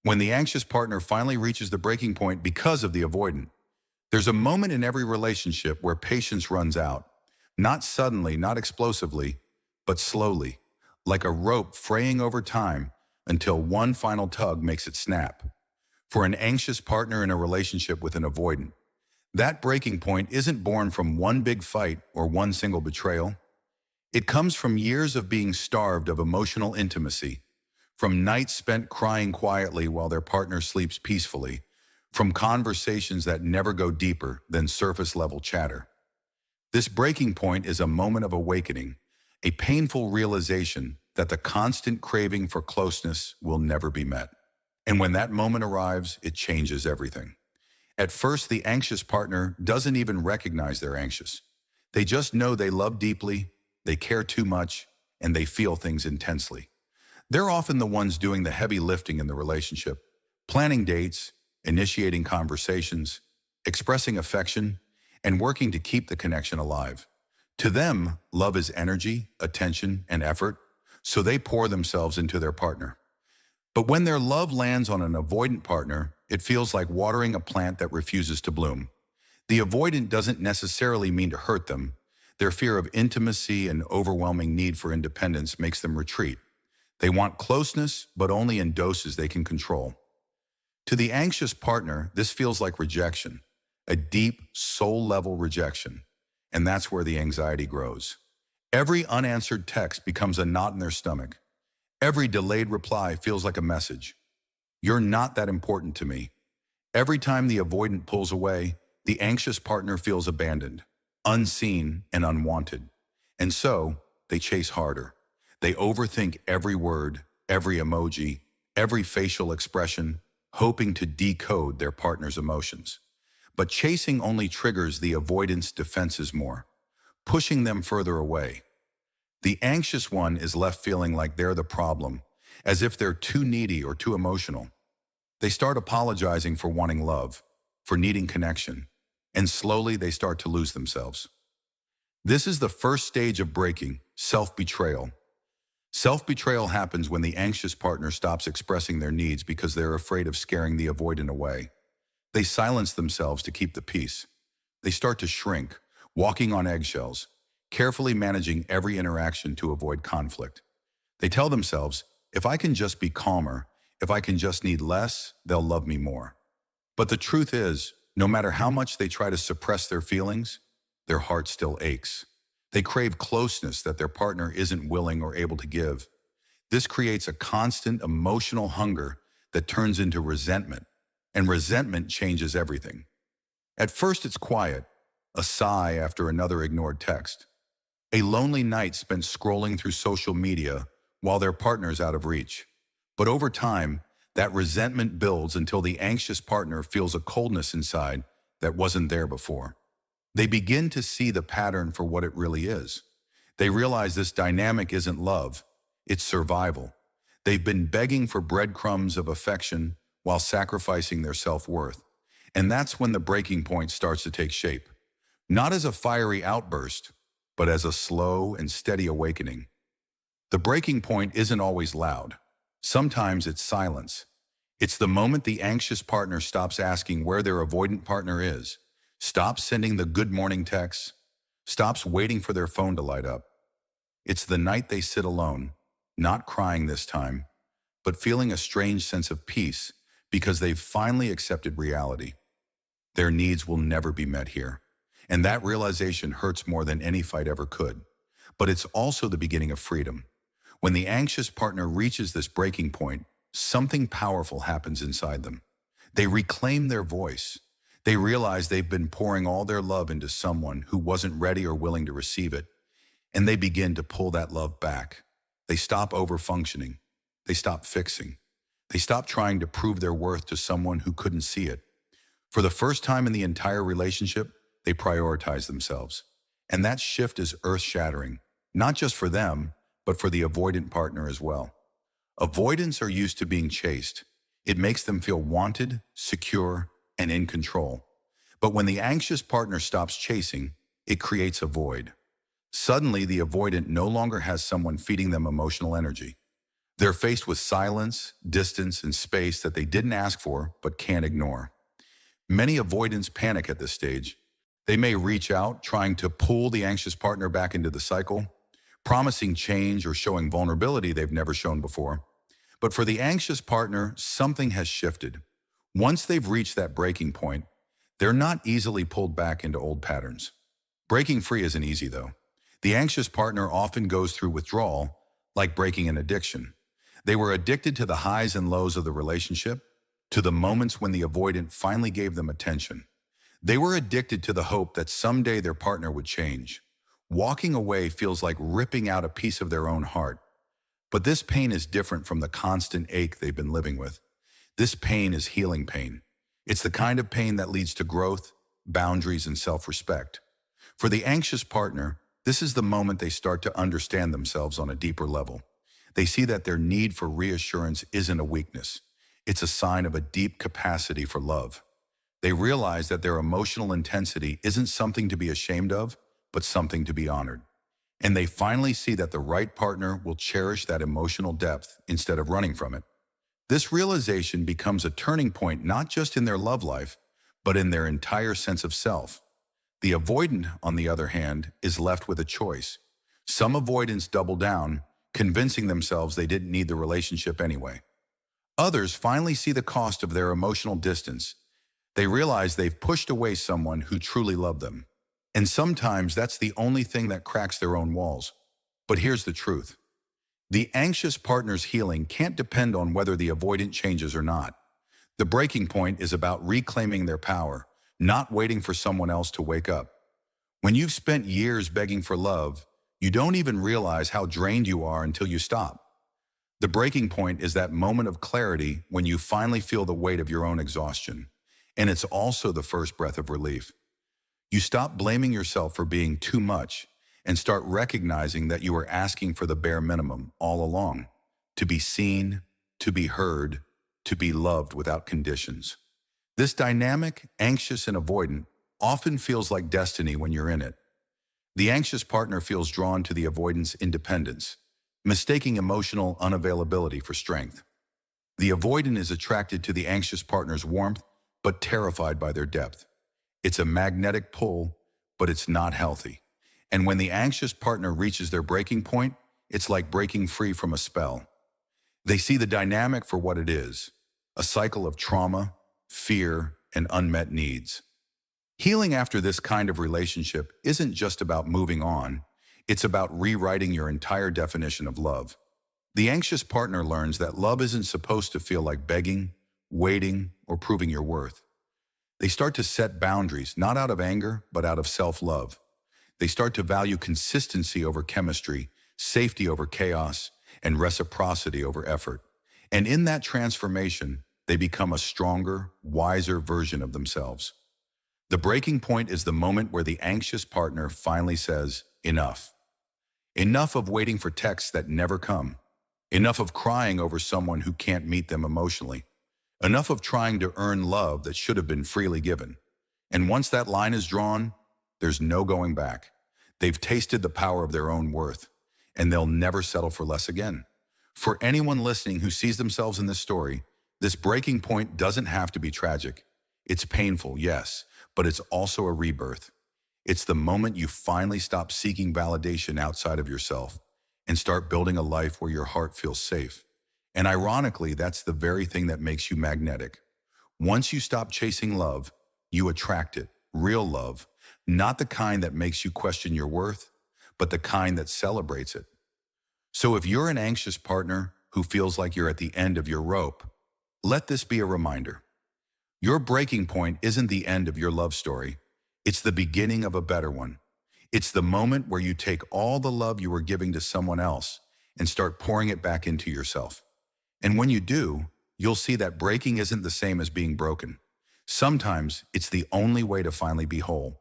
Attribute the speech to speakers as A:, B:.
A: When the anxious partner finally reaches the breaking point because of the avoidant, there's a moment in every relationship where patience runs out. Not suddenly, not explosively, but slowly, like a rope fraying over time until one final tug makes it snap. For an anxious partner in a relationship with an avoidant, that breaking point isn't born from one big fight or one single betrayal. It comes from years of being starved of emotional intimacy, from nights spent crying quietly while their partner sleeps peacefully, from conversations that never go deeper than surface level chatter. This breaking point is a moment of awakening, a painful realization that the constant craving for closeness will never be met. And when that moment arrives, it changes everything. At first, the anxious partner doesn't even recognize they're anxious. They just know they love deeply, they care too much, and they feel things intensely. They're often the ones doing the heavy lifting in the relationship, planning dates, initiating conversations, expressing affection, and working to keep the connection alive. To them, love is energy, attention, and effort, so they pour themselves into their partner. But when their love lands on an avoidant partner, it feels like watering a plant that refuses to bloom. The avoidant doesn't necessarily mean to hurt them. Their fear of intimacy and overwhelming need for independence makes them retreat. They want closeness, but only in doses they can control. To the anxious partner, this feels like rejection, a deep, soul-level rejection, and that's where the anxiety grows. Every unanswered text becomes a knot in their stomach. Every delayed reply feels like a message. You're not that important to me. Every time the avoidant pulls away, the anxious partner feels abandoned, unseen, and unwanted. And so, they chase harder. They overthink every word, every emoji, every facial expression, hoping to decode their partner's emotions. But chasing only triggers the avoidance defenses more, pushing them further away. The anxious one is left feeling like they're the problem, as if they're too needy or too emotional. They start apologizing for wanting love, for needing connection, and slowly they start to lose themselves. This is the first stage of breaking, self-betrayal. Self-betrayal happens when the anxious partner stops expressing their needs because they're afraid of scaring the avoidant away. They silence themselves to keep the peace. They start to shrink, walking on eggshells, carefully managing every interaction to avoid conflict. They tell themselves, if I can just be calmer, if I can just need less, they'll love me more. But the truth is, no matter how much they try to suppress their feelings, their heart still aches. They crave closeness that their partner isn't willing or able to give. This creates a constant emotional hunger that turns into resentment, and resentment changes everything. At first it's quiet, a sigh after another ignored text, a lonely night spent scrolling through social media while their partner's out of reach. But over time, that resentment builds until the anxious partner feels a coldness inside that wasn't there before. They begin to see the pattern for what it really is. They realize this dynamic isn't love, it's survival. They've been begging for breadcrumbs of affection while sacrificing their self-worth. And that's when the breaking point starts to take shape. Not as a fiery outburst, but as a slow and steady awakening. The breaking point isn't always loud. Sometimes it's silence. It's the moment the anxious partner stops asking where their avoidant partner is, stops sending the good morning texts, stops waiting for their phone to light up. It's the night they sit alone, not crying this time, but feeling a strange sense of peace because they've finally accepted reality. Their needs will never be met here. And that realization hurts more than any fight ever could. But it's also the beginning of freedom. When the anxious partner reaches this breaking point, something powerful happens inside them. They reclaim their voice. They realize they've been pouring all their love into someone who wasn't ready or willing to receive it. And they begin to pull that love back. They stop over-functioning. They stop fixing. They stop trying to prove their worth to someone who couldn't see it. For the first time in the entire relationship, they prioritize themselves. And that shift is earth-shattering, not just for them, but for the avoidant partner as well. Avoidants are used to being chased. It makes them feel wanted, secure, and in control. But when the anxious partner stops chasing, it creates a void. Suddenly, the avoidant no longer has someone feeding them emotional energy. They're faced with silence, distance, and space that they didn't ask for but can't ignore. Many avoidants panic at this stage. They may reach out, trying to pull the anxious partner back into the cycle, promising change or showing vulnerability they've never shown before. But for the anxious partner, something has shifted. Once they've reached that breaking point, they're not easily pulled back into old patterns. Breaking free isn't easy, though. The anxious partner often goes through withdrawal, like breaking an addiction. They were addicted to the highs and lows of the relationship, to the moments when the avoidant finally gave them attention. They were addicted to the hope that someday their partner would change. Walking away feels like ripping out a piece of their own heart. But this pain is different from the constant ache they've been living with. This pain is healing pain. It's the kind of pain that leads to growth, boundaries, and self-respect. For the anxious partner, this is the moment they start to understand themselves on a deeper level. They see that their need for reassurance isn't a weakness. It's a sign of a deep capacity for love. They realize that their emotional intensity isn't something to be ashamed of, but something to be honored. And they finally see that the right partner will cherish that emotional depth instead of running from it. This realization becomes a turning point not just in their love life, but in their entire sense of self. The avoidant, on the other hand, is left with a choice. Some avoidants double down, convincing themselves they didn't need the relationship anyway. Others finally see the cost of their emotional distance. They realize they've pushed away someone who truly loved them. And sometimes that's the only thing that cracks their own walls. But here's the truth. The anxious partner's healing can't depend on whether the avoidant changes or not. The breaking point is about reclaiming their power, not waiting for someone else to wake up. When you've spent years begging for love, you don't even realize how drained you are until you stop. The breaking point is that moment of clarity when you finally feel the weight of your own exhaustion. And it's also the first breath of relief. You stop blaming yourself for being too much and start recognizing that you were asking for the bare minimum all along, to be seen, to be heard, to be loved without conditions. This dynamic, anxious and avoidant, often feels like destiny when you're in it. The anxious partner feels drawn to the avoidant's independence, mistaking emotional unavailability for strength. The avoidant is attracted to the anxious partner's warmth, but terrified by their depth. It's a magnetic pull, but it's not healthy. And when the anxious partner reaches their breaking point, it's like breaking free from a spell. They see the dynamic for what it is, a cycle of trauma, fear, and unmet needs. Healing after this kind of relationship isn't just about moving on, it's about rewriting your entire definition of love. The anxious partner learns that love isn't supposed to feel like begging, waiting, or proving your worth. They start to set boundaries, not out of anger, but out of self-love. They start to value consistency over chemistry, safety over chaos, and reciprocity over effort. And in that transformation, they become a stronger, wiser version of themselves. The breaking point is the moment where the anxious partner finally says, enough. Enough of waiting for texts that never come. Enough of crying over someone who can't meet them emotionally. Enough of trying to earn love that should have been freely given. And once that line is drawn, there's no going back. They've tasted the power of their own worth, and they'll never settle for less again. For anyone listening who sees themselves in this story, this breaking point doesn't have to be tragic. It's painful, yes, but it's also a rebirth. It's the moment you finally stop seeking validation outside of yourself and start building a life where your heart feels safe. And ironically, that's the very thing that makes you magnetic. Once you stop chasing love, you attract it, real love, not the kind that makes you question your worth, but the kind that celebrates it. So if you're an anxious partner who feels like you're at the end of your rope, let this be a reminder. Your breaking point isn't the end of your love story. It's the beginning of a better one. It's the moment where you take all the love you were giving to someone else and start pouring it back into yourself. And when you do, you'll see that breaking isn't the same as being broken. Sometimes it's the only way to finally be whole.